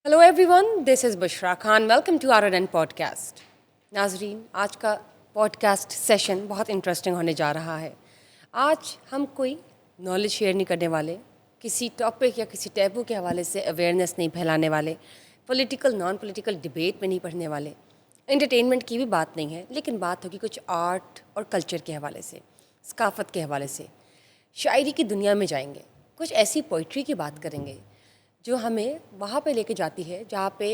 Hello everyone, this is Bushra Khan. Welcome to RNN podcast. नाजरीन, आज का पॉडकास्ट सेशन बहुत इंटरेस्टिंग होने जा रहा है। आज हम कोई नॉलेज शेयर नहीं करने वाले, किसी टॉपिक या किसी टैबू के हवाले से अवेयरनेस नहीं फैलाने वाले, पॉलिटिकल नॉन पॉलिटिकल डिबेट में नहीं पढ़ने वाले, एंटरटेनमेंट की भी बात नहीं है, लेकिन बात होगी कुछ आर्ट और कल्चर के हवाले से, सकाफ़त के हवाले से। शायरी की दुनिया में जाएंगे, कुछ ऐसी पोइट्री की बात करेंगे जो हमें वहाँ पे लेके जाती है जहाँ पे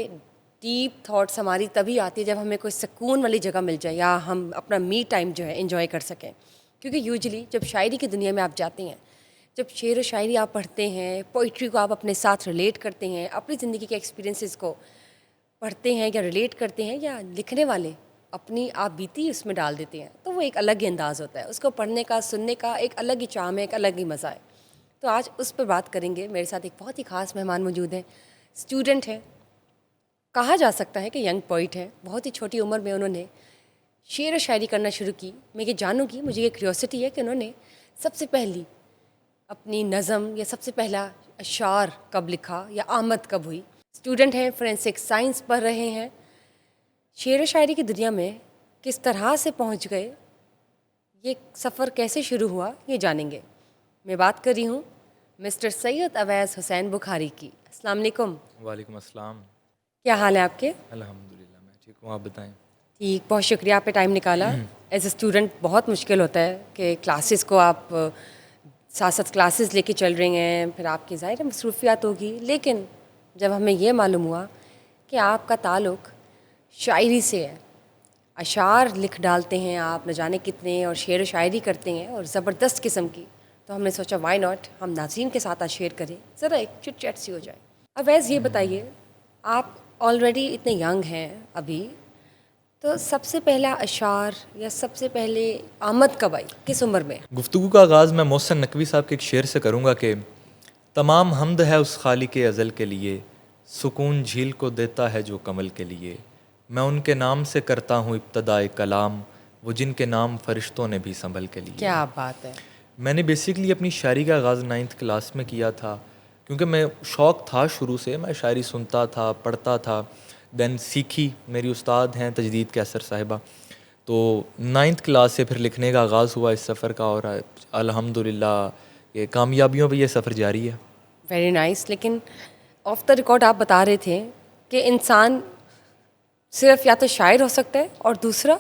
डीप थॉट्स हमारी तभी आती है जब हमें कोई सुकून वाली जगह मिल जाए या हम अपना मी टाइम जो है एंजॉय कर सकें। क्योंकि यूजुअली जब शायरी की दुनिया में आप जाते हैं, जब शेर व शायरी आप पढ़ते हैं, पोइट्री को आप अपने साथ रिलेट करते हैं, अपनी ज़िंदगी के एक्सपीरियंसेस को पढ़ते हैं या रिलेट करते हैं, या लिखने वाले अपनी आप बीती उसमें डाल देते हैं, तो वो एक अलग ही अंदाज़ होता है। उसको पढ़ने का, सुनने का एक अलग ही चार्म है, एक अलग ही मज़ा है। तो आज उस पर बात करेंगे। मेरे साथ एक बहुत ही ख़ास मेहमान मौजूद हैं। स्टूडेंट हैं, कहा जा सकता है कि यंग पोइट है। बहुत ही छोटी उम्र में उन्होंने शेर व शायरी करना शुरू की। मैं ये जानूँगी, मुझे ये क्यूरियोसिटी है कि उन्होंने सबसे पहली अपनी नज़म या सबसे पहला अशार कब लिखा या आमद कब हुई। स्टूडेंट हैं, फोरेंसिक साइंस पढ़ रहे हैं। शेर व शायरी की दुनिया में किस तरह से पहुँच गए, ये सफ़र कैसे शुरू हुआ, ये जानेंगे। मैं बात कर रही हूँ मिस्टर सैयद अवैस हुसैन बुखारी की। अस्सलाम वालेकुम। वालेकुम अस्सलाम। क्या हाल है आपके? अल्हम्दुलिल्लाह, मैं ठीक हूँ, आप बताएं। ठीक, बहुत शुक्रिया, आपने टाइम निकाला। एज ए स्टूडेंट बहुत मुश्किल होता है कि क्लासेस को आप साथ साथ क्लासेस लेके चल रही हैं, फिर आपकी ज़ाहिर है मसरूफियात होगी, लेकिन जब हमें ये मालूम हुआ कि आपका ताल्लुक़ शायरी से है, अशार लिख डालते हैं आप न जाने कितने, और शेर व शायरी करते हैं और ज़बरदस्त किस्म की, तो हमने सोचा वाई नॉट हम नाज़रीन के साथ आज शेयर करें, ज़रा एक चिट चैट सी हो जाए। अब वैसे ये बताइए, आप ऑलरेडी इतने यंग हैं अभी, तो सबसे पहला अशार या सबसे पहले आमद कब आई, किस उम्र में? गुफ्तगू का आगाज़ मैं मोहसिन नकवी साहब के एक शेर से करूँगा कि तमाम हमद है उस खालिक अज़ल के लिए, सुकून झील को देता है जो कमल के लिए। मैं उनके नाम से करता हूँ इब्तदाए कलाम, वो जिनके नाम फरिश्तों ने भी संभल के लिए। क्या बात है। मैंने बेसिकली अपनी शायरी का आगाज़ 9th क्लास में किया था, क्योंकि मैं शौक़ था शुरू से, मैं शायरी सुनता था, पढ़ता था। दैन सीखी, मेरी उस्ताद हैं तजदीद कैसर साहिबा, तो 9th क्लास से फिर लिखने का आगाज़ हुआ इस सफ़र का, और अल्हम्दुलिल्लाह ये कामयाबियों पे ये सफ़र जारी है। Very nice. लेकिन ऑफ द रिकॉर्ड आप बता रहे थे कि इंसान सिर्फ या तो शायर हो सकता है, और दूसरा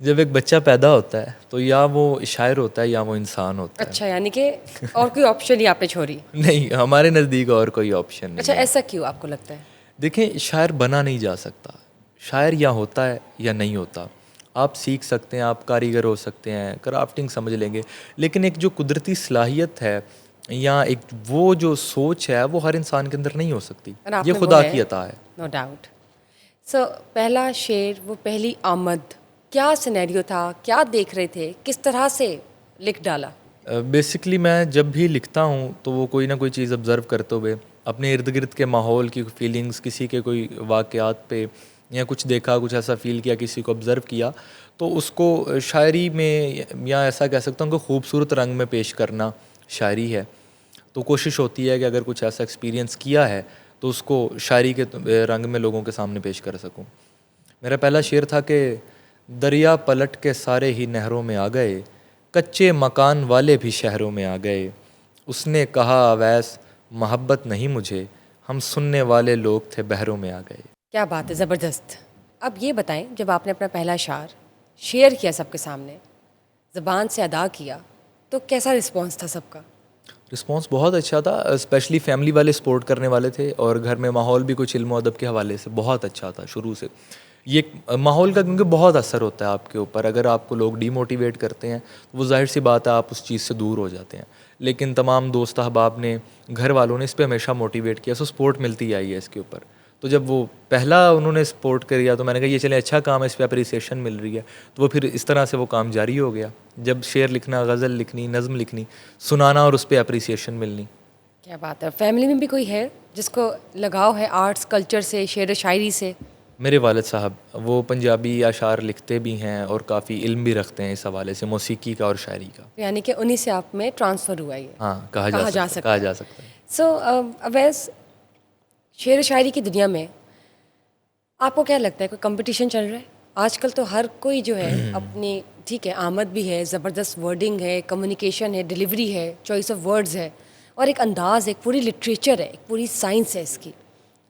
जब एक बच्चा पैदा होता है तो या वो शायर होता है या वो इंसान होता अच्छा, यानी कि और कोई ऑप्शन ही आपने छोड़ी। है। नहीं, हमारे नज़दीक और कोई ऑप्शन नहीं अच्छा, है। ऐसा क्यों आपको लगता है? देखें, शायर बना नहीं जा सकता। शायर या होता है या नहीं होता। आप सीख सकते हैं, आप कारीगर हो सकते हैं, क्राफ्टिंग समझ लेंगे, लेकिन एक जो कुदरती सलाहियत है या एक वो जो सोच है वो हर इंसान के अंदर नहीं हो सकती। और ये आपने वो खुदा है, की अता है। No doubt. सो पहला शेर, वो पहली आमद, क्या सिनेरियो था, क्या देख रहे थे, किस तरह से लिख डाला? बेसिकली मैं जब भी लिखता हूँ तो वो कोई ना कोई चीज़ ऑब्ज़र्व करते हुए, अपने इर्द गिर्द के माहौल की फीलिंग्स, किसी के कोई वाक़यात पे या कुछ देखा, कुछ ऐसा फ़ील किया, किसी को ऑब्ज़र्व किया, तो उसको शायरी में या ऐसा कह सकता हूँ कि खूबसूरत रंग में पेश करना शायरी है। तो कोशिश होती है कि अगर कुछ ऐसा एक्सपीरियंस किया है तो उसको शायरी के रंग में लोगों के सामने पेश कर सकूँ। मेरा पहला शेर था कि दरिया पलट के सारे ही नहरों में आ गए, कच्चे मकान वाले भी शहरों में आ गए। उसने कहा अवैस मोहब्बत नहीं मुझे, हम सुनने वाले लोग थे बहरों में आ गए। क्या बात है, ज़बरदस्त। अब ये बताएं, जब आपने अपना पहला शार शेयर किया सबके सामने, ज़बान से अदा किया, तो कैसा रिस्पॉन्स था सबका? रिस्पॉन्स बहुत अच्छा था, स्पेशली फैमिली वाले सपोर्ट करने वाले थे, और घर में माहौल भी कुछ इल्म अदब के हवाले से बहुत अच्छा था शुरू से। ये माहौल का क्योंकि बहुत असर होता है आपके ऊपर, अगर आपको लोग डीमोटिवेट करते हैं तो वो जाहिर सी बात है आप उस चीज़ से दूर हो जाते हैं। लेकिन तमाम दोस्त अहबाब ने, घर वालों ने इस पे हमेशा मोटिवेट किया, सो सपोर्ट मिलती आई है इसके ऊपर। तो जब वो पहला उन्होंने सपोर्ट किया तो मैंने कहा ये चले अच्छा काम है, इस पर अप्रिसिएशन मिल रही है, तो वो फिर इस तरह से वो काम जारी हो गया। जब शेर लिखना, गज़ल लिखनी, नज़म लिखनी, सुनाना और उस पर अप्रिसिएशन मिलनी। क्या बात है। फैमिली में भी कोई है जिसको लगाव है आर्ट्स कल्चर से, शेर व शायरी से? मेरे वालिद साहब वो पंजाबी अशार लिखते भी हैं और काफ़ी इल्म भी रखते हैं इस हवाले से, मौसीकी का और शायरी का। तो यानी कि उन्हीं से आप में ट्रांसफ़र हुआ ये, हाँ, कहा कहा जा जा सकता है, सकता कहा है। जा सकता है। सो अवैस, शेर व शायरी की दुनिया में आपको क्या लगता है कोई कंपटीशन चल रहा है? आजकल तो हर कोई जो है अपनी, ठीक है, आमद भी है, ज़बरदस्त वर्डिंग है, कम्युनिकेशन है, डिलीवरी है, चॉइस ऑफ वर्ड्स है, और एक अंदाज़ है, एक पूरी लिटरेचर है, एक पूरी साइंस है इसकी।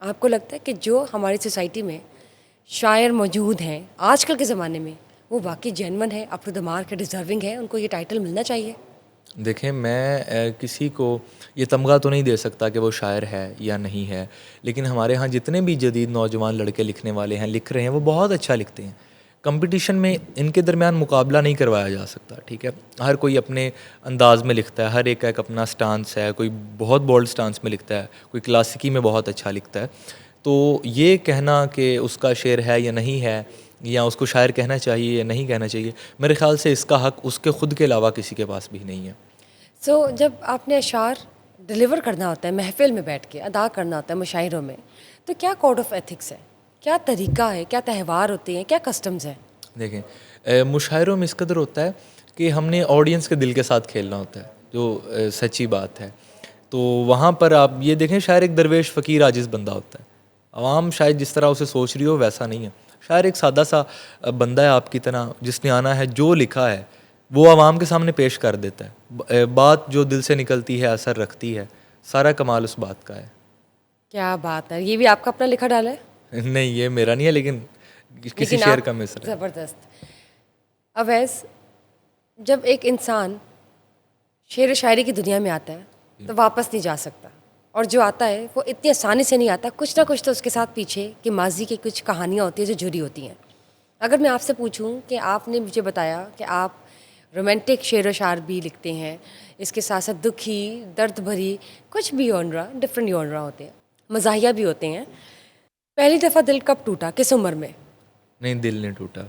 आपको लगता है कि जो हमारी सोसाइटी में शायर मौजूद हैं आजकल के ज़माने में, वो वाकई जेन्युइन है, अप टू द मार्क है, डिज़र्विंग है, उनको ये टाइटल मिलना चाहिए? देखें, मैं किसी को ये तमगा तो नहीं दे सकता कि वो शायर है या नहीं है, लेकिन हमारे यहाँ जितने भी जदीद नौजवान लड़के लिखने वाले हैं, लिख रहे हैं, वो बहुत अच्छा लिखते हैं। कंपटीशन में इनके दरमियान मुकाबला नहीं करवाया जा सकता, ठीक है। हर कोई अपने अंदाज में लिखता है, हर एक का एक अपना स्टांस है, कोई बहुत बोल्ड स्टांस में लिखता है, कोई क्लासिकी में बहुत अच्छा लिखता है। तो ये कहना कि उसका शेर है या नहीं है, या उसको शायर कहना चाहिए या नहीं कहना चाहिए, मेरे ख़्याल से इसका हक़ उसके ख़ुद के अलावा किसी के पास भी नहीं है। सो जब आपने अशार डिलीवर करना होता है, महफ़िल में बैठ के अदा करना होता है मुशायरों में, तो क्या कोड ऑफ एथिक्स है, क्या तरीका है, क्या त्यौहार होते हैं, क्या कस्टम्स हैं? देखें, मुशायरों में इस कदर होता है कि हमने ऑडियंस के दिल के साथ खेलना होता है, जो सच्ची बात है। तो वहाँ पर आप ये देखें, शायर एक दरवेश फ़कीर आजिज़ बंदा होता है। आवाम शायद जिस तरह उसे सोच रही हो वैसा नहीं है। शायर एक सादा सा बंदा है आपकी तरह, जिसने आना है, जो लिखा है वो आवाम के सामने पेश कर देता है। बात जो दिल से निकलती है, असर रखती है, सारा कमाल उस बात का है। क्या बात है, ये भी आपका अपना लिखा डाला है? नहीं, ये मेरा नहीं है, लेकिन किसी लेकिन शेर आप का मिसर है। ज़बरदस्त। अवैस, जब एक इंसान शेर व शायरी की दुनिया में आता है तो वापस नहीं जा सकता, और जो आता है वो इतनी आसानी से नहीं आता, कुछ ना कुछ तो उसके साथ पीछे कि माजी की कुछ कहानियाँ होती हैं जो जुड़ी होती हैं। अगर मैं आपसे पूछूं कि आपने मुझे बताया कि आप रोमांटिक शेर व शायर भी लिखते हैं, इसके साथ साथ दुखी, दर्द भरी, कुछ भी ऑनरा, डिफरेंट ऑनरा होते हैं, मज़ाहिया भी होते हैं। पहली दफ़ा दिल कब टूटा, किस उम्र में? नहीं, दिल नहीं टूटा।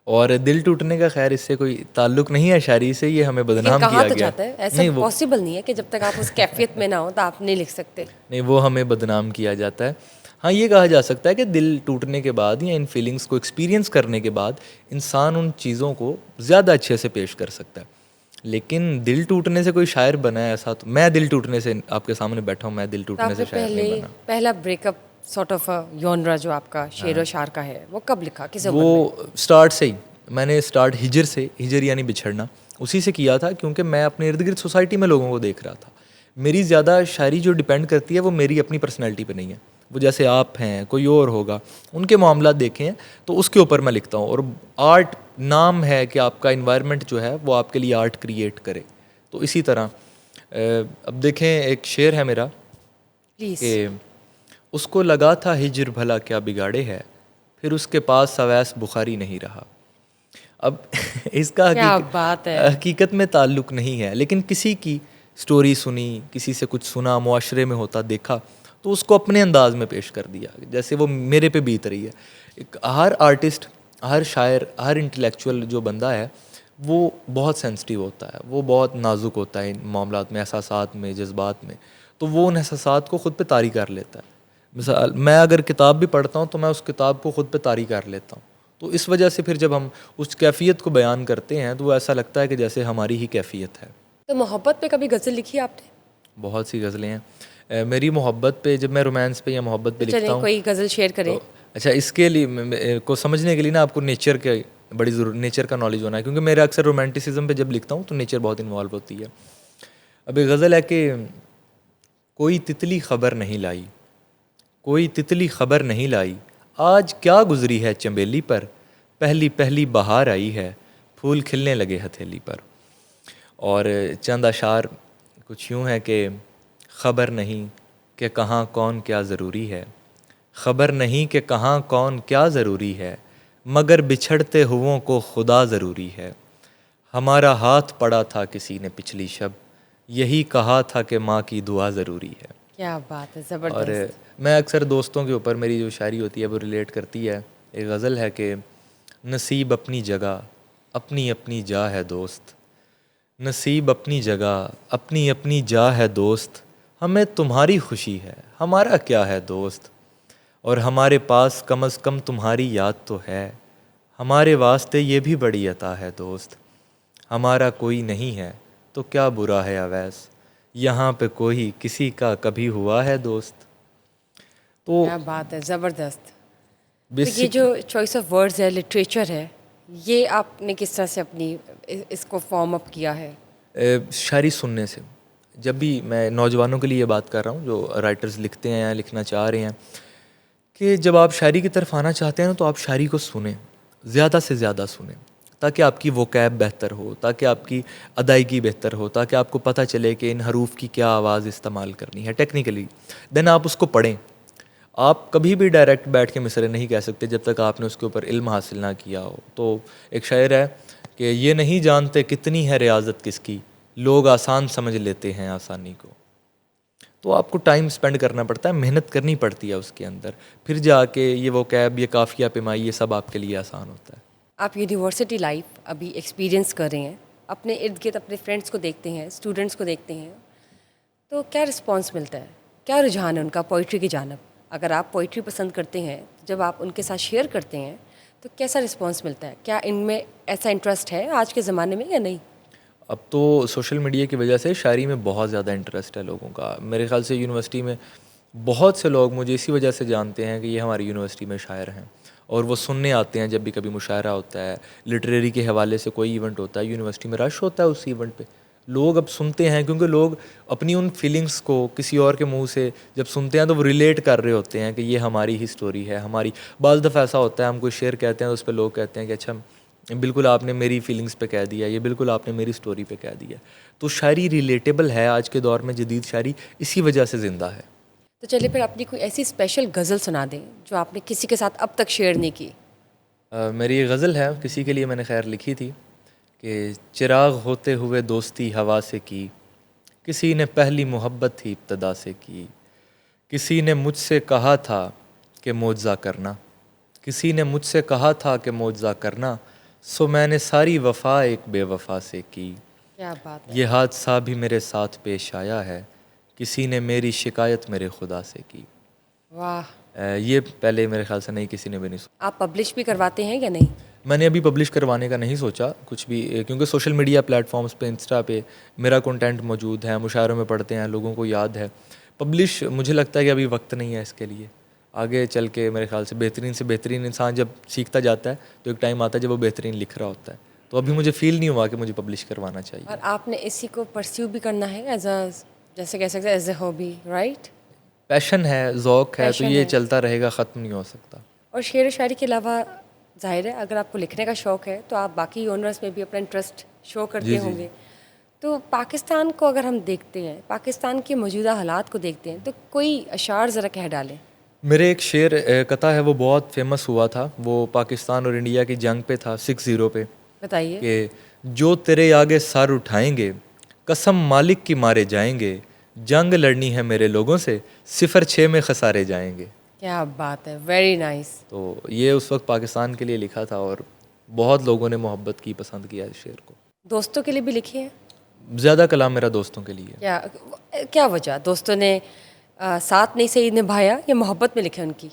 और दिल टूटने का खैर इससे कोई ताल्लुक नहीं है शायरी से, ये हमें लेकिन बदनाम कहा किया तो गया। जाता है, ऐसा नहीं, वो पॉसिबल नहीं है कि जब तक आप उस कैफियत में ना हो तो आप नहीं लिख सकते। नहीं, वो हमें बदनाम किया जाता है। हाँ, ये कहा जा सकता है कि दिल टूटने के बाद या इन फीलिंग्स को एक्सपीरियंस करने के बाद इंसान उन चीज़ों को ज़्यादा अच्छे से पेश कर सकता है। लेकिन दिल टूटने से कोई शायर बना है, ऐसा तो मैं दिल टूटने से आपके सामने बैठा हूँ, मैं दिल तो टूटने आपने से शायर नहीं बना। पहला ब्रेकअप सॉर्ट ऑफ योनरा जो आपका शेर व शायर का है, वो कब लिखा, किस उम्र में? वो स्टार्ट से ही, मैंने स्टार्ट हिजर से, हिजर यानी बिछड़ना, उसी से किया था, क्योंकि मैं अपने इर्द गिर्द सोसाइटी में लोगों को देख रहा था। मेरी ज़्यादा शायरी जो डिपेंड करती है वो मेरी अपनी पर्सनैलिटी पे नहीं है। वो जैसे आप हैं, कोई और होगा, उनके मामला देखे हैं तो उसके ऊपर मैं लिखता हूँ। और आर्ट नाम है कि आपका इन्वायरमेंट जो है वो आपके लिए आर्ट क्रिएट करे। तो इसी तरह अब देखें, एक शेर है मेरा प्लीज़। कि उसको लगा था हिजर भला क्या बिगाड़े है, फिर उसके पास अवैस बुखारी नहीं रहा। अब इसका क्या बात है। हकीकत में ताल्लुक़ नहीं है, लेकिन किसी की स्टोरी सुनी, किसी से कुछ सुना, मुआशरे में होता देखा, तो उसको अपने अंदाज में पेश कर दिया, जैसे वो मेरे पे बीत रही है। हर आर्टिस्ट, हर शायर, हर इंटेलेक्चुअल जो बंदा है वो बहुत सेंसिटिव होता है, वो बहुत नाजुक होता है इन मामलात में, एहसासात में, जज्बात में। तो वो उन एहसासात को ख़ुद पे तारी कर लेता है। मिसाल, मैं अगर किताब भी पढ़ता हूँ तो मैं उस किताब को ख़ुद पे तारी कर लेता हूँ। तो इस वजह से फिर जब हम उस कैफ़ियत को बयान करते हैं तो वो ऐसा लगता है कि जैसे हमारी ही कैफ़ियत है। तो मोहब्बत पे कभी गज़ल लिखी है आपने? बहुत सी गज़लें हैं मेरी मोहब्बत पे। जब मैं रोमांस पे या मोहब्बत पे तो लिखता चलिए हूँ कोई गज़ल शेयर करें। तो अच्छा, इसके लिए को समझने के लिए ना आपको नेचर के बड़ी ज़रूर नेचर का नॉलेज होना है, क्योंकि मेरा अक्सर रोमांटिसिज्म पे जब लिखता हूँ तो नेचर बहुत इन्वॉल्व होती है। अब एक गज़ल है कि कोई तितली ख़बर नहीं लाई, कोई तितली ख़बर नहीं लाई, आज क्या गुज़री है चंबेली पर, पहली पहली बहार आई है, फूल खिलने लगे हथेली पर। और चंद अशार कुछ यूँ है कि ख़बर नहीं कि कहाँ कौन क्या ज़रूरी है, ख़बर नहीं कि कहाँ कौन क्या ज़रूरी है, मगर बिछड़ते हुओं को खुदा ज़रूरी है। हमारा हाथ पड़ा था किसी ने पिछली शब, यही कहा था कि माँ की दुआ ज़रूरी है। क्या बात है, और ज़बरदस्त। मैं अक्सर दोस्तों के ऊपर मेरी जो शायरी होती है वो रिलेट करती है। एक गज़ल है कि नसीब अपनी जगह अपनी अपनी जा है दोस्त, नसीब अपनी जगह अपनी अपनी जा है दोस्त, हमें तुम्हारी खुशी है हमारा क्या है दोस्त, और हमारे पास कम अज़ कम तुम्हारी याद तो है, हमारे वास्ते ये भी बड़ी अता है दोस्त। हमारा कोई नहीं है तो क्या बुरा है अवैस, यहाँ पे कोई किसी का कभी हुआ है दोस्त। तो क्या बात है, ज़बरदस्त। तो ये बेसिक जो चॉइस ऑफ वर्ड्स है, लिटरेचर है, ये आपने किस तरह से अपनी इसको फॉर्म अप किया है? शायरी सुनने से। जब भी मैं नौजवानों के लिए ये बात कर रहा हूँ जो राइटर्स लिखते हैं या लिखना चाह रहे हैं, कि जब आप शायरी की तरफ आना चाहते हैं ना, तो आप शायरी को सुनें, ज़्यादा से ज़्यादा सुनें, ताकि आपकी वोकैब बेहतर हो, ताकि आपकी अदायगी बेहतर हो, ताकि आपको पता चले कि इन हरूफ की क्या आवाज़ इस्तेमाल करनी है टेक्निकली। देन आप उसको पढ़ें। आप कभी भी डायरेक्ट बैठ के मिसरे नहीं कह सकते जब तक आपने उसके ऊपर इल्म हासिल ना किया हो। तो एक शायर है कि ये नहीं जानते कितनी है रियाजत किसकी, लोग आसान समझ लेते हैं आसानी को। तो आपको टाइम स्पेंड करना पड़ता है, मेहनत करनी पड़ती है उसके अंदर, फिर जाके ये वो कैब, ये काफ़िया पेमाई, ये सब आपके लिए आसान होता है। आप यूनिवर्सिटी लाइफ अभी एक्सपीरियंस कर रहे हैं, अपने इर्द गिर्द अपने फ्रेंड्स को देखते हैं, स्टूडेंट्स को देखते हैं, तो क्या रिस्पॉन्स मिलता है? क्या रुझान है उनका पोइट्री की जानब? अगर आप पोइट्री पसंद करते हैं, जब आप उनके साथ शेयर करते हैं, तो कैसा रिस्पॉन्स मिलता है? क्या इनमें ऐसा इंटरेस्ट है आज के ज़माने में या नहीं? अब तो सोशल मीडिया की वजह से शायरी में बहुत ज़्यादा इंटरेस्ट है लोगों का। मेरे ख़्याल से यूनिवर्सिटी में बहुत से लोग मुझे इसी वजह से जानते हैं कि ये हमारी यूनिवर्सिटी में शायर हैं, और वो सुनने आते हैं जब भी कभी मुशायरा होता है, लिटरेरी के हवाले से कोई इवेंट होता है, यूनिवर्सिटी में रश होता है उस इवेंट पे। लोग अब सुनते हैं, क्योंकि लोग अपनी उन फीलिंग्स को किसी और के मुंह से जब सुनते हैं तो वो रिलेट कर रहे होते हैं कि ये हमारी ही स्टोरी है, हमारी। बाज़ दफ़ा ऐसा होता है, हम कोई शेर कहते हैं तो उस पर लोग कहते हैं कि अच्छा, बिल्कुल आपने मेरी फीलिंग्स पे कह दिया, ये बिल्कुल आपने मेरी स्टोरी पे कह दिया। तो शायरी रिलेटेबल है आज के दौर में, जदीद शायरी इसी वजह से ज़िंदा है। तो चलिए फिर अपनी कोई ऐसी स्पेशल गज़ल सुना दें जो आपने किसी के साथ अब तक शेयर नहीं की। मेरी ये गज़ल है, किसी के लिए मैंने खैर लिखी थी कि चिराग होते हुए दोस्ती हवा से की, किसी ने पहली मोहब्बत ही इब्तदा से की, किसी ने मुझसे कहा था कि मौजज़ा करना, किसी ने मुझसे कहा था कि मौजज़ा करना, सो मैंने सारी वफ़ा एक बेवफ़ा से की। क्या बात है! ये हादसा भी मेरे साथ पेश आया है, किसी ने मेरी शिकायत मेरे खुदा से की। वाह! ये पहले मेरे ख्याल से नहीं, किसी ने भी नहीं आप पब्लिश भी करवाते हैं या नहीं? मैंने अभी पब्लिश करवाने का नहीं सोचा कुछ भी, क्योंकि सोशल मीडिया प्लेटफॉर्म्स पे, इंस्टा पे मेरा कंटेंट मौजूद है, मुशायरों में पढ़ते हैं, लोगों को याद है। पब्लिश मुझे लगता है कि अभी वक्त नहीं है इसके लिए। आगे चल के मेरे ख्याल से बेहतरीन इंसान जब सीखता जाता है तो एक टाइम आता है जब वो बेहतरीन लिख रहा होता है। तो अभी मुझे फ़ील नहीं हुआ कि मुझे पब्लिश करवाना चाहिए। और आपने इसी को परस्यू भी करना है एज अ, जैसे कह सकते हैं as a hobby, right? Passion है, ज़ौक़ है, तो पैशन ये है। चलता रहेगा, ख़त्म नहीं हो सकता। और शेर व शायरी के अलावा ज़ाहिर है अगर आपको लिखने का शौक़ है तो आप बाकी ऑनर्स में भी अपना इंटरेस्ट शो करते जी, जी, होंगे। तो पाकिस्तान को अगर हम देखते हैं, पाकिस्तान के मौजूदा हालात को देखते हैं, तो कोई अशार ज़रा कह डालें। मेरे एक शेर कथा है, वो बहुत फेमस हुआ था, वो पाकिस्तान और इंडिया की जंग पे था, 6-0 पे, बताइए। कि जो तेरे आगे सर उठाएंगे, कसम मालिक की मारे जाएंगे, जंग लड़नी है मेरे लोगों से, 0-6 में खसारे जाएंगे। क्या बात है, वेरी नाइस। तो ये उस वक्त पाकिस्तान के लिए लिखा था, और बहुत लोगों ने मोहब्बत की, पसंद किया इस शेर को। दोस्तों के लिए भी लिखी है? ज़्यादा कलाम मेरा दोस्तों के लिए। क्या क्या वजह? दोस्तों ने साथ नहीं सही निभाया या मोहब्बत में लिखे उनकी?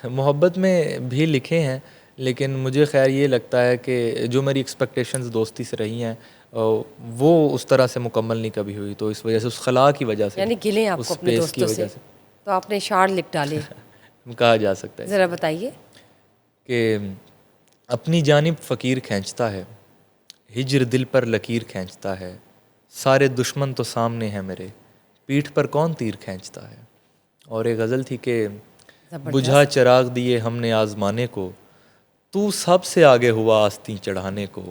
मोहब्बत में भी लिखे हैं, लेकिन मुझे खैर ये लगता है कि जो मेरी एक्सपेक्टेशंस दोस्ती से रही हैं वो उस तरह से मुकम्मल नहीं कभी हुई, तो इस वजह से, उस खला की वजह से, यानी गिले हैं आपको उस अपने पेस की दोस्तों वजह से, तो आपने शार लिख डाले। से कहा जा सकता है ज़रा बताइए। कि अपनी जानिब फ़कीर खींचता है, हिज्र दिल पर लकीर खींचता है, सारे दुश्मन तो सामने हैं मेरे, पीठ पर कौन तीर खींचता है। और एक गज़ल थी कि बुझा चिराग दिए हमने आज़माने को, तू सबसे आगे हुआ आस्तीं चढ़ाने को,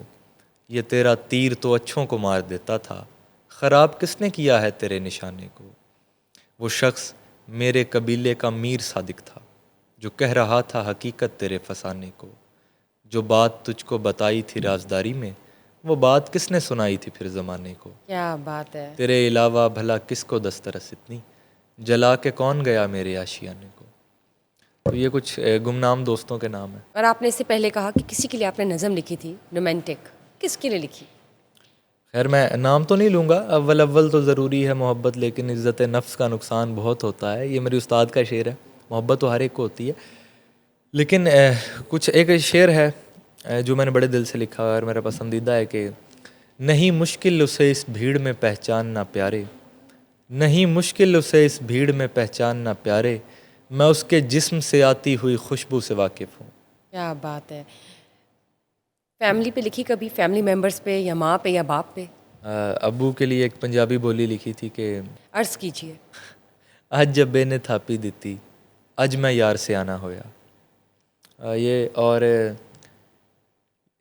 ये तेरा तीर तो अच्छों को मार देता था, ख़राब किसने किया है तेरे निशाने को। वो शख्स मेरे कबीले का मीर सादिक था, जो कह रहा था हकीकत तेरे फसाने को, जो बात तुझको बताई थी राजदारी में, वो बात किसने सुनाई थी फिर ज़माने को। क्या बात है! तेरे अलावा भला किसको दस्तरस इतनी, जला के कौन गया मेरे आशियाने को। तो ये कुछ गुमनाम दोस्तों के नाम है। और आपने इससे पहले कहा कि किसी के लिए आपने नज़म लिखी थी रोमांटिक, किसके लिए लिखी? खैर मैं नाम तो नहीं लूँगा, अव्वल तो ज़रूरी है मोहब्बत, लेकिन इज़्ज़त नफ्स का नुकसान बहुत होता है। ये मेरे उस्ताद का शेर है। मोहब्बत तो हर एक को होती है, लेकिन कुछ एक शेर है जो मैंने बड़े दिल से लिखा है और मेरा पसंदीदा है कि नहीं मुश्किल उसे इस भीड़ में पहचानना प्यारे, नहीं मुश्किल उसे इस भीड़ में पहचानना प्यारे, मैं उसके जिस्म से आती हुई खुशबू से वाकिफ़ हूँ। क्या बात है। फैमिली पे लिखी कभी, फैमिली मेंबर्स पे या माँ पे या बाप पे? अब्बू के लिए एक पंजाबी बोली लिखी थी कि अर्ज़ कीजिए। अज जब्बे ने थापी दिती, अज मैं यार से आना होया। ये और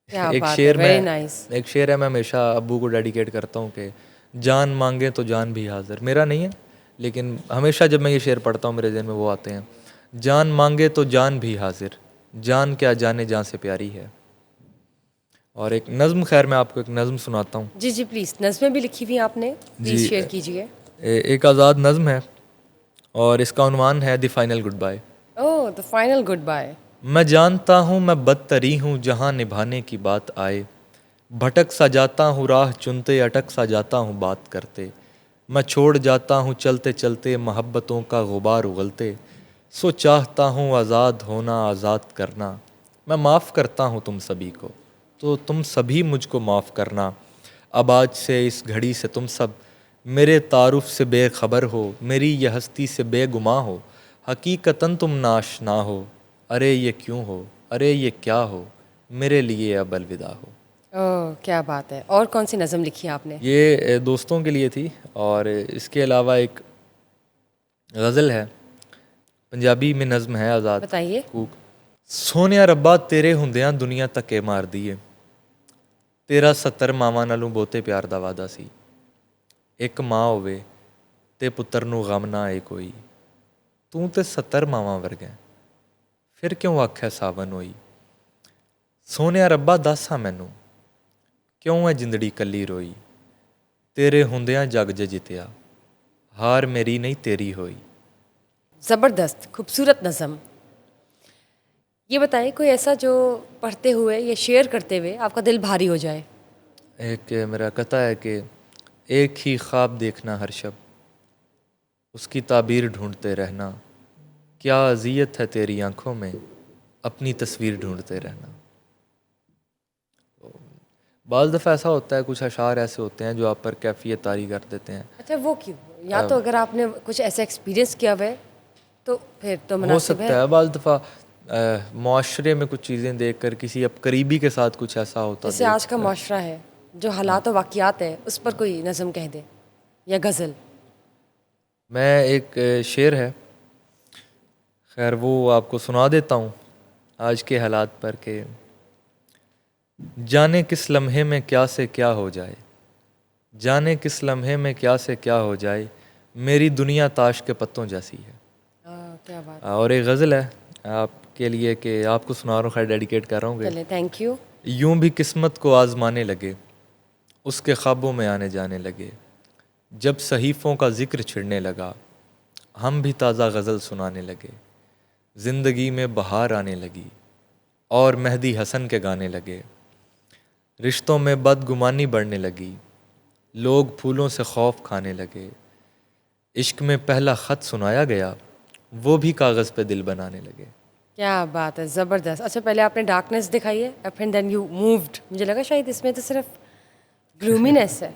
क्या एक बात है, शेर वेरी में नाइस। एक शेर है, मैं हमेशा अब्बू को डेडिकेट करता हूँ कि जान मांगे तो जान भी हाजिर। मेरा नहीं है, लेकिन हमेशा जब मैं ये शेर पढ़ता हूँ मेरे जहन में वो आते हैं। जान मांगे तो जान भी हाजिर, जान क्या जाने जान से प्यारी है। और एक नज़्म, खैर मैं आपको एक नज़्म सुनाता हूँ। जी, जी, प्लीज़। नज़्में भी लिखी हुई हैं आपने, जी, प्लीज़ शेयर कीजिए। एक आज़ाद नज़्म है और इसका उन्वान है the final good bye. Oh! The final good bye. मैं जानता हूँ मैं बदतरी हूँ जहाँ निभाने की बात आए, भटक सा जाता हूँ राह चुनते, अटक सा जाता हूँ बात करते। मैं छोड़ जाता हूँ चलते चलते मोहब्बतों का गुबार उगलते, सो चाहता हूँ आज़ाद होना आज़ाद करना। मैं माफ़ करता हूँ तुम सभी को, तो तुम सभी मुझको माफ़ करना। अब आज से इस घड़ी से तुम सब मेरे तारुफ से बेखबर हो, मेरी यह हस्ती से बेगुमा हो, हकीकतन तुम नाशना हो। अरे ये क्यों हो, अरे ये क्या हो, मेरे लिए अब अलविदा हो। ओह! क्या बात है। और कौन-सी नज़म लिखी है आपने? ये दोस्तों के लिए थी। और इसके अलावा एक गज़ल है, पंजाबी में नज़्म है आज़ाद बताइए। कूक। सोनिया रब्बा तेरे ਹੁੰਦਿਆਂ दुनिया ਧੱਕੇ मारदी है, तेरा 70 ਮਾਵਾਂ ਨਾਲੋਂ ਬਹੁਤੇ ਪਿਆਰ ਦਾ ਵਾਦਾ ਸੀ। ਇੱਕ ਮਾਂ ਹੋਵੇ ਤੇ ਪੁੱਤਰ ਨੂੰ ਗਮ ਨਾ ਆਏ ਕੋਈ, ਤੂੰ ਤੇ 70 ਮਾਵਾਂ ਵਰਗਾ, ਫਿਰ ਕਿਉਂ ਆਖਿਆ ਸਾਵਨ ਹੋਈ। ਸੋਹਣਿਆ ਰੱਬਾ ਦੱਸ ਹਾਂ ਮੈਨੂੰ, ਕਿਉਂ ਹੈ ਜਿੰਦੜੀ ਕੱਲੀ ਰੋਈ, तेरे ਹੁੰਦਿਆਂ जग ज जितया, हार मेरी नहीं तेरी होई। ज़बरदस्त, खूबसूरत नज़म। ये बताइए कोई ऐसा जो पढ़ते हुए या शेयर करते हुए आपका दिल भारी हो जाए? एक मेरा कथा है कि एक ही ख्वाब देखना हर शब, उसकी ताबीर ढूंढते रहना, क्या अजियत है तेरी आंखों में, अपनी तस्वीर ढूंढते रहना। बाज़ दफ़ा ऐसा होता है, कुछ अशार ऐसे होते हैं जो आप पर कैफियत तारी कर देते हैं। अच्छा, वो क्यों? या तो अगर आपने कुछ ऐसा एक्सपीरियंस किया हुआ है, तो फिर तो हो मुनासिब है। सकता है बाज़ दफ़ा मुआशरे में कुछ चीज़ें देख कर, किसी अब करीबी के साथ कुछ ऐसा होता जैसे देख आज का कर। माशरा है, जो हालात और वाक़ियात है, उस पर कोई नज़म कह दे या गज़ल। मैं एक शेर है, खैर वो आपको सुना देता हूँ आज के हालात पर के जाने किस लम्हे में क्या से क्या हो जाए, जाने किस लम्हे में क्या से क्या हो जाए, मेरी दुनिया ताश के पत्तों जैसी है। क्या बात। और एक गज़ल है आपके लिए कि आपको सुना रहा हूँ, खैर डेडिकेट कर रहा हूँ कि चले, थैंक यू। यूं भी किस्मत को आजमाने लगे, उसके ख्वाबों में आने जाने लगे, जब सहीफ़ों का जिक्र छिड़ने लगा, हम भी ताज़ा गज़ल सुनाने लगे, ज़िंदगी में बहार आने लगी और मेहदी हसन के गाने लगे, रिश्तों में बदगुमानी बढ़ने लगी, लोग फूलों से खौफ खाने लगे, इश्क में पहला ख़त सुनाया गया, वो भी कागज़ पे दिल बनाने लगे। क्या बात है, ज़बरदस्त। अच्छा, पहले आपने डार्कनेस दिखाई है और फिर देन यू मूव्ड। मुझे लगा शायद इसमें तो सिर्फ ग्लूमीनेस है।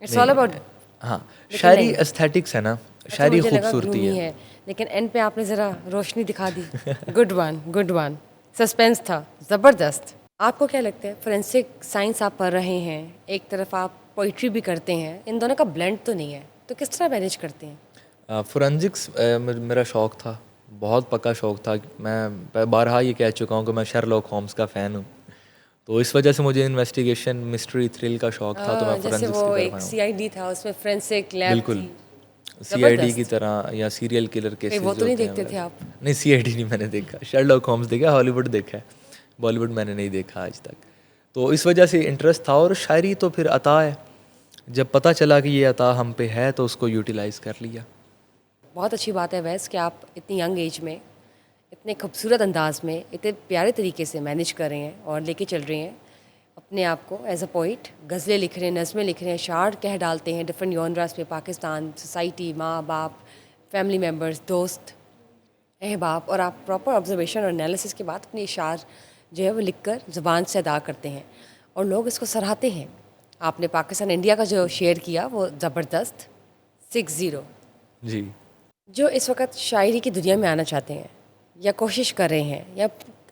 It's all about. हाँ, लेकिन शायरी नहीं। एस्थेटिक्स है ना, अच्छा, शायरी मुझे लगा खूबसूरती ग्लूमी है। है, लेकिन एंड पे आपने ज़रा रोशनी दिखा दी। Good one, good one. Suspense था, ज़बरदस्त। आपको क्या लगता है, फोरेंसिक साइंस आप पढ़ रहे हैं, एक तरफ आप पोइट्री भी करते हैं, इन दोनों का ब्लेंड तो नहीं है, तो किस तरह मैनेज करते हैं? फोरेंसिक्स मेरा शौक़ था, बहुत पक्का शौक़ था। मैं बारहा ये कह चुका हूँ कि मैं शर्लॉक होम्स का फ़ैन हूँ, तो इस वजह से मुझे इन्वेस्टिगेशन, मिस्ट्री, थ्रिल का शौक़ था, तो मैं जैसे फोरेंसिक्स वो की तरफ एक आया हूँ। सीआईडी था, उसमें फोरेंसिक लैब बिल्कुल, थी। सीआईडी की ज़बरदस्त। तरह या सीरियल किलर कहीं केसेस वो जो तो नहीं होते हैं देखते थे वैसे। आप? नहीं, सीआईडी नहीं मैंने देखा, शर्लॉक होम्स देखा, हॉलीवुड देखा है, बॉलीवुड मैंने नहीं देखा आज तक। तो इस वजह से इंटरेस्ट था, और शायरी तो फिर अता है, जब पता चला कि ये अता हम पे है तो उसको यूटिलाइज़ कर लिया। बहुत अच्छी बात है वैस कि आप इतनी यंग एज में इतने खूबसूरत अंदाज में इतने प्यारे तरीके से मैनेज कर रहे हैं और लेके चल रहे हैं अपने आप को एज अ पोइट। गज़लें लिख रहे हैं, नज़में लिख रहे हैं, शार कह डालते हैं डिफरेंट जॉनरास पे, पाकिस्तान, सोसाइटी, माँ बाप, फैमिली मेम्बर्स, दोस्त, अहबाब, और आप प्रॉपर ऑब्जर्वेशन और एनालिसिस के बाद अपने इशार जो है वो लिख कर ज़ुबान से अदा करते हैं और लोग इसको सराहते हैं। आपने पाकिस्तान इंडिया का जो शेयर किया वो ज़बरदस्त, 60। जी। जो इस वक्त शायरी की दुनिया में आना चाहते हैं या कोशिश कर रहे हैं या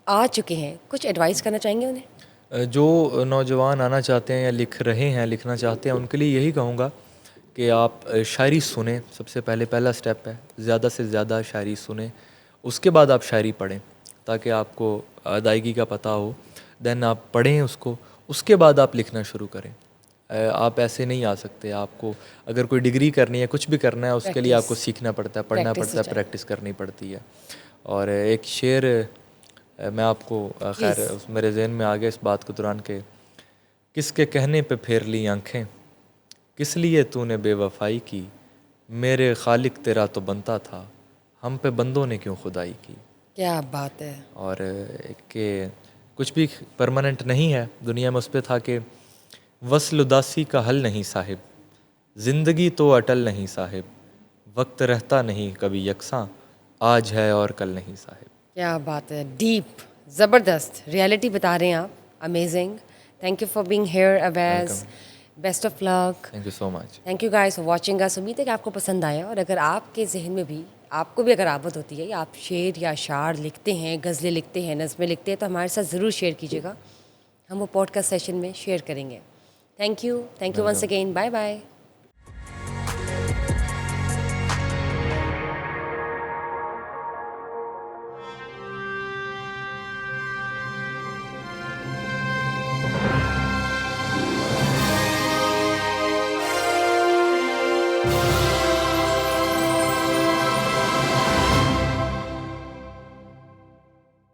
आ चुके हैं, कुछ एडवाइस करना चाहेंगे उन्हें? जो नौजवान आना चाहते हैं या लिख रहे हैं, लिखना चाहते हैं, उनके लिए यही कहूँगा कि आप शायरी सुनें। सबसे पहले पहला स्टेप है, ज़्यादा से ज़्यादा शायरी सुनें। उसके बाद आप शायरी पढ़ें ताकि आपको अदायगी का पता हो। देन आप पढ़ें उसको, उसके बाद आप लिखना शुरू करें। आप ऐसे नहीं आ सकते। आपको अगर कोई डिग्री करनी है, कुछ भी करना है, उसके लिए आपको सीखना पड़ता है, पढ़ना प्रैक्टिस पड़ता है, चाहिए। प्रैक्टिस करनी पड़ती है। और एक शेर मैं आपको खैर उस मेरे ज़हन में आ गया इस बात के दौरान के, किसके कहने पे फेर ली आँखें, किस लिए तूने बेवफाई की, मेरे खालिक तेरा तो बनता था, हम पे बंदों ने क्यों खुदाई की। क्या बात है। और एक के कुछ भी परमानेंट नहीं है दुनिया में, उस पे था कि वस्ल उदासी का हल नहीं साहिब, ज़िंदगी तो अटल नहीं साहिब, वक्त रहता नहीं कभी यकसां, आज है और कल नहीं साहिब। क्या बात है, डीप, ज़बरदस्त रियलिटी बता रहे हैं आप। Amazing. Thank you for being here always. Best of luck. Thank you so much. Thank you guys for watching us. उम्मीद है कि आपको पसंद आया, और अगर आपके जहन में भी, आपको भी अगर आफत होती है या आप शेर या अशार लिखते हैं, गज़लें लिखते हैं, नज़में लिखते हैं, तो हमारे साथ ज़रूर शेयर कीजिएगा। हम वो पॉडकास्ट सेशन में शेयर करेंगे। Thank you once again. Bye bye.